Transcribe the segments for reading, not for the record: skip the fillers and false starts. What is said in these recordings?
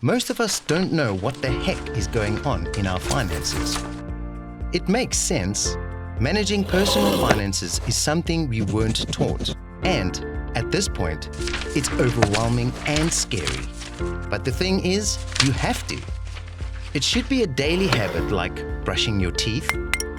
Most of us don't know what the heck is going on in our finances. It makes sense. Managing personal finances is something we weren't taught. And at this point, it's overwhelming and scary. But the thing is, you have to. It should be a daily habit like brushing your teeth,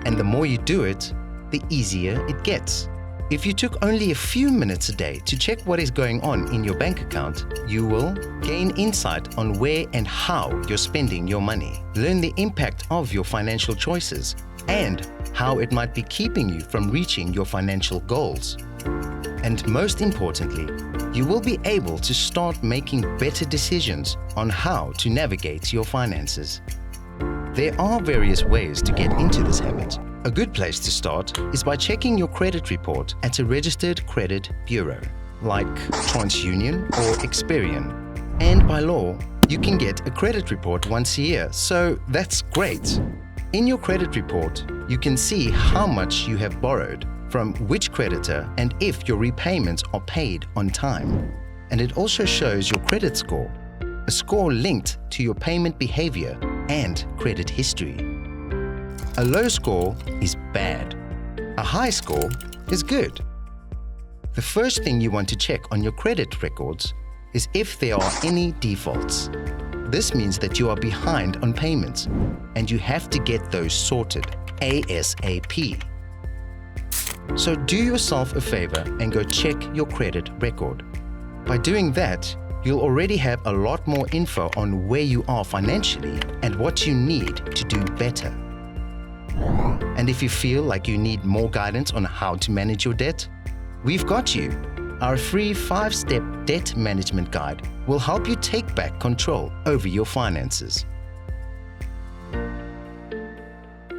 and the more you do it, the easier it gets. If you took only a few minutes a day to check what is going on in your bank account, you will gain insight on where and how you're spending your money, learn the impact of your financial choices, and how it might be keeping you from reaching your financial goals. And most importantly, you will be able to start making better decisions on how to navigate your finances. There are various ways to get into this habit. A good place to start is by checking your credit report at a registered credit bureau, like TransUnion or Experian. And by law, you can get a credit report once a year, so that's great. In your credit report, you can see how much you have borrowed, from which creditor, and if your repayments are paid on time. And it also shows your credit score, a score linked to your payment behavior and credit history. A low score is bad. A high score is good. The first thing you want to check on your credit records is if there are any defaults. This means that you are behind on payments, and you have to get those sorted ASAP. So do yourself a favor and go check your credit record. By doing that, you'll already have a lot more info on where you are financially and what you need to do better. And if you feel like you need more guidance on how to manage your debt, we've got you. Our free 5-step debt management guide will help you take back control over your finances.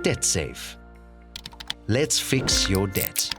Debt Safe. Let's fix your debt.